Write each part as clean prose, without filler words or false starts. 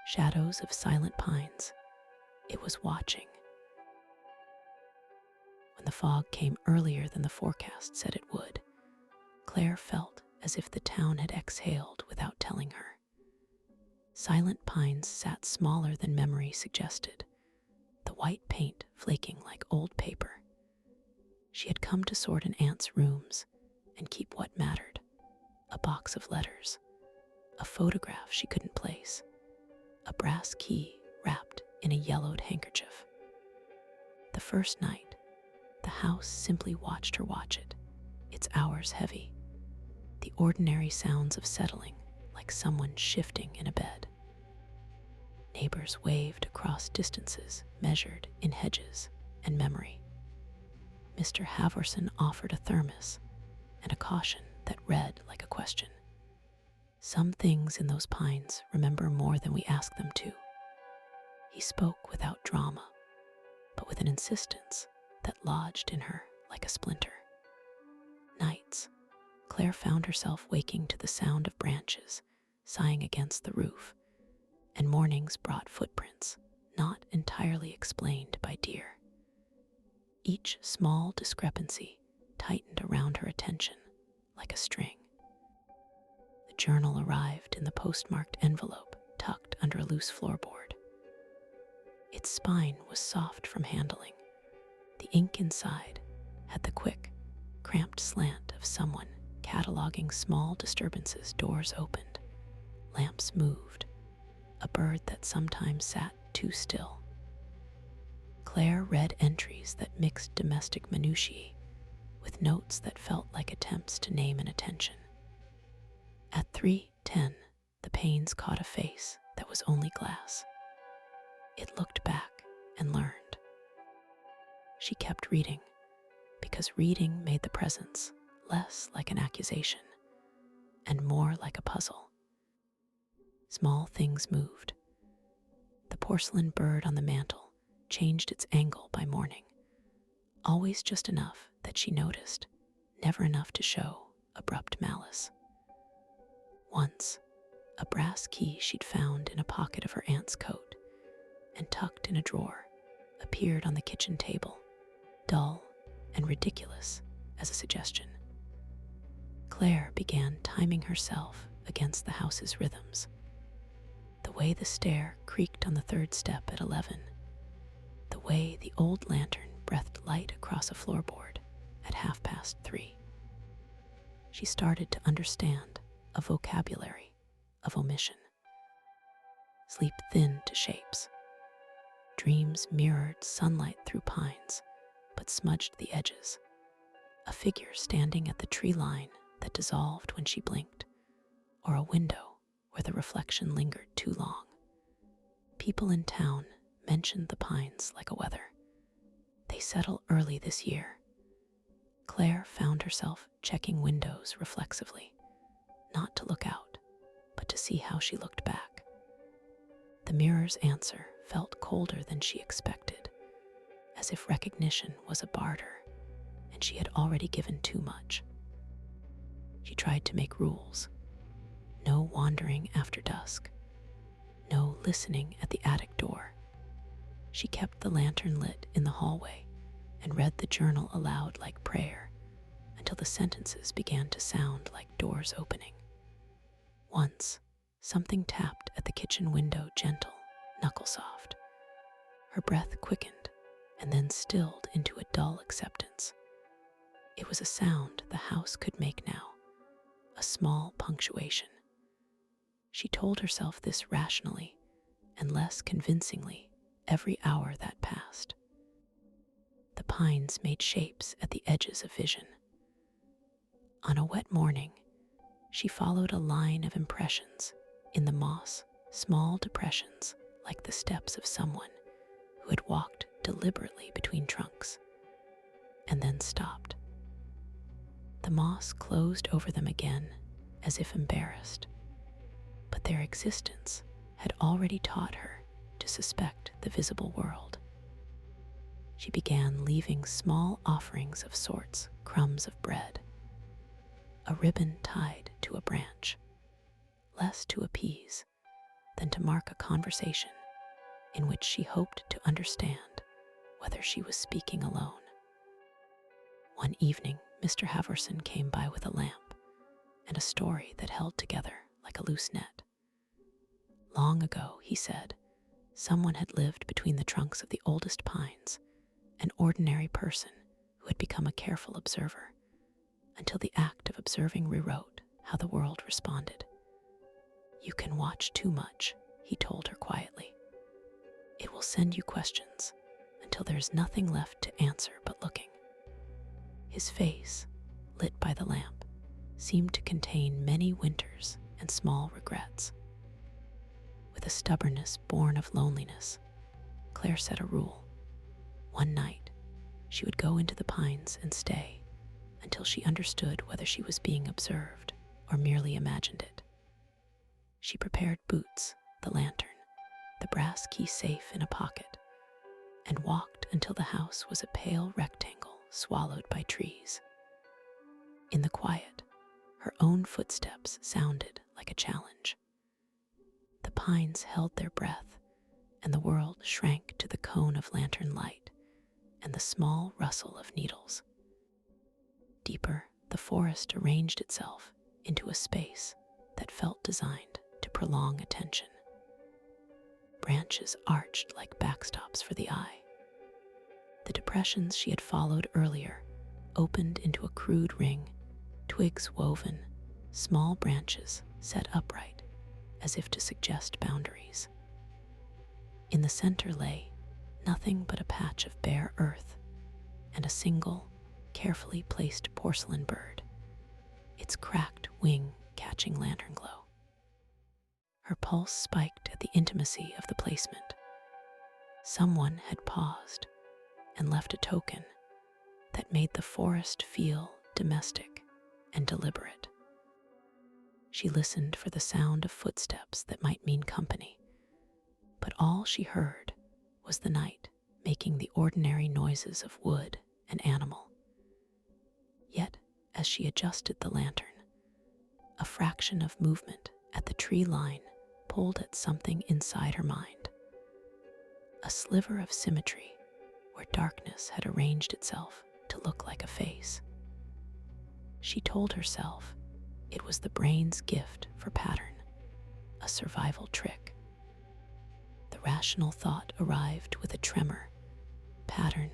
shadows of silent pines. It was watching. When the fog came earlier than the forecast said it would, Claire felt as if the town had exhaled without telling her. Silent pines sat smaller than memory suggested, the white paint flaking like old paper. She had come to sort an aunt's rooms and keep what mattered: a box of letters, a photograph she couldn't place, a brass key wrapped in a yellowed handkerchief. The first night, the house simply watched her watch it, its hours heavy, the ordinary sounds of settling like someone shifting in a bed. Neighbors waved across distances measured in hedges and memory. Mr. Haverson offered a thermos and a caution that read like a question. Some things in those pines remember more than we ask them to. He spoke without drama, but with an insistence that lodged in her like a splinter. Nights, Claire found herself waking to the sound of branches sighing against the roof, and mornings brought footprints not entirely explained by deer. Each small discrepancy tightened around her attention like a string. The journal arrived in the postmarked envelope tucked under a loose floorboard. Its spine was soft from handling. The ink inside had the quick, cramped slant of someone cataloging small disturbances. Doors opened, lamps moved, a bird that sometimes sat too still. Claire read entries that mixed domestic minutiae with notes that felt like attempts to name an attention. At 3:10, the panes caught a face that was only glass. It looked back and learned. She kept reading, because reading made the presence less like an accusation and more like a puzzle. Small things moved. The porcelain bird on the mantel changed its angle by morning, always just enough that she noticed, never enough to show abrupt malice. Once, a brass key she'd found in a pocket of her aunt's coat and tucked in a drawer appeared on the kitchen table, dull and ridiculous as a suggestion. Claire began timing herself against the house's rhythms. The way the stair creaked on the third step at 11, the way the old lantern breathed light across a floorboard at 3:30. She started to understand a vocabulary of omission. Sleep thinned to shapes. Dreams mirrored sunlight through pines, but smudged the edges. A figure standing at the tree line that dissolved when she blinked, or a window where the reflection lingered too long. People in town mentioned the pines like a weather. They settle early this year. Claire found herself checking windows reflexively, not to look out, but to see how she looked back. The mirror's answer felt colder than she expected, as if recognition was a barter, and she had already given too much. She tried to make rules. No wandering after dusk. No listening at the attic door. She kept the lantern lit in the hallway and read the journal aloud like prayer until the sentences began to sound like doors opening. Once, something tapped at the kitchen window, gentle, knuckle-soft. Her breath quickened and then stilled into a dull acceptance. It was a sound the house could make now, a small punctuation. She told herself this rationally and less convincingly every hour that passed. The pines made shapes at the edges of vision. On a wet morning, she followed a line of impressions in the moss, small depressions like the steps of someone who had walked deliberately between trunks, and then stopped. The moss closed over them again as if embarrassed, but their existence had already taught her to suspect the visible world. She began leaving small offerings of sorts, crumbs of bread, a ribbon tied to a branch, less to appease than to mark a conversation in which she hoped to understand whether she was speaking alone. One evening, Mr. Haverson came by with a lamp and a story that held together like a loose net. Long ago, he said, someone had lived between the trunks of the oldest pines, an ordinary person who had become a careful observer, until the act of observing rewrote how the world responded. You can watch too much, he told her quietly. It will send you questions until there is nothing left to answer but looking. His face, lit by the lamp, seemed to contain many winters and small regrets. With a stubbornness born of loneliness, Claire set a rule. One night, she would go into the pines and stay until she understood whether she was being observed or merely imagined it. She prepared boots, the lantern, the brass key safe in a pocket, and walked until the house was a pale rectangle swallowed by trees. In the quiet, her own footsteps sounded like a challenge. The pines held their breath, and the world shrank to the cone of lantern light and the small rustle of needles. Deeper, the forest arranged itself into a space that felt designed to prolong attention. Branches arched like backstops for the eye. The depressions she had followed earlier opened into a crude ring, twigs woven, small branches set upright, as if to suggest boundaries. In the center lay nothing but a patch of bare earth and a single, carefully placed porcelain bird, its cracked wing catching lantern glow. Her pulse spiked at the intimacy of the placement. Someone had paused and left a token that made the forest feel domestic and deliberate. She listened for the sound of footsteps that might mean company, but all she heard was the night making the ordinary noises of wood and animal. Yet, as she adjusted the lantern, a fraction of movement at the tree line pulled at something inside her mind. A sliver of symmetry where darkness had arranged itself to look like a face. She told herself it was the brain's gift for pattern, a survival trick. The rational thought arrived with a tremor, pattern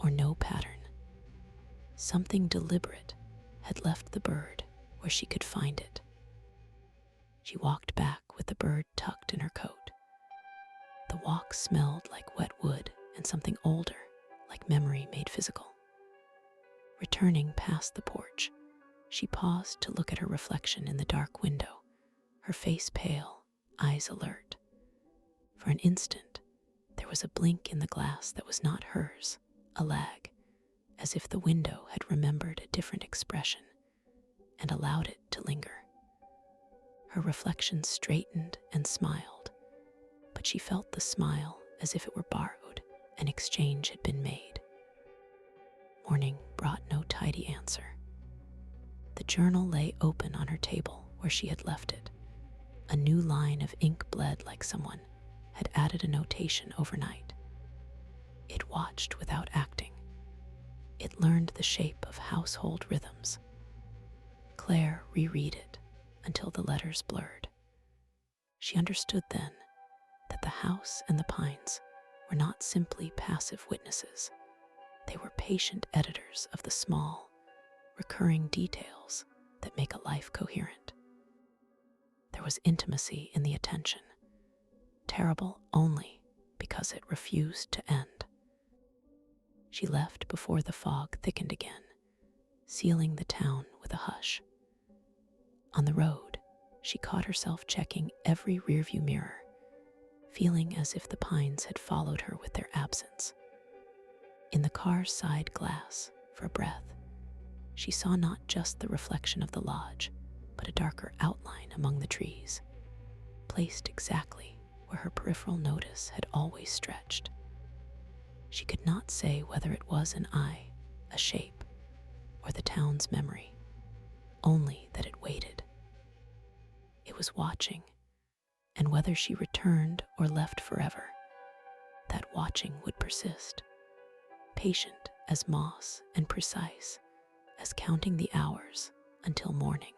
or no pattern. Something deliberate had left the bird where she could find it. She walked back with the bird tucked in her coat. The walk smelled like wet wood and something older, like memory made physical. Returning past the porch, she paused to look at her reflection in the dark window, her face pale, eyes alert. For an instant, there was a blink in the glass that was not hers, a lag, as if the window had remembered a different expression and allowed it to linger. Her reflection straightened and smiled, but she felt the smile as if it were borrowed, an exchange had been made. Morning brought no tidy answer. The journal lay open on her table where she had left it. A new line of ink bled like someone had added a notation overnight. It watched without acting. It learned the shape of household rhythms. Claire reread it until the letters blurred. She understood then that the house and the pines were not simply passive witnesses. They were patient editors of the small, recurring details that make a life coherent. There was intimacy in the attention, terrible only because it refused to end. She left before the fog thickened again, sealing the town with a hush. On the road, she caught herself checking every rearview mirror, feeling as if the pines had followed her with their absence. In the car's side glass, for a breath, she saw not just the reflection of the lodge, but a darker outline among the trees, placed exactly where her peripheral notice had always stretched. She could not say whether it was an eye, a shape, or the town's memory, only that it waited. It was watching and whether she returned or left forever, that watching would persist, patient as moss and precise as counting the hours until morning.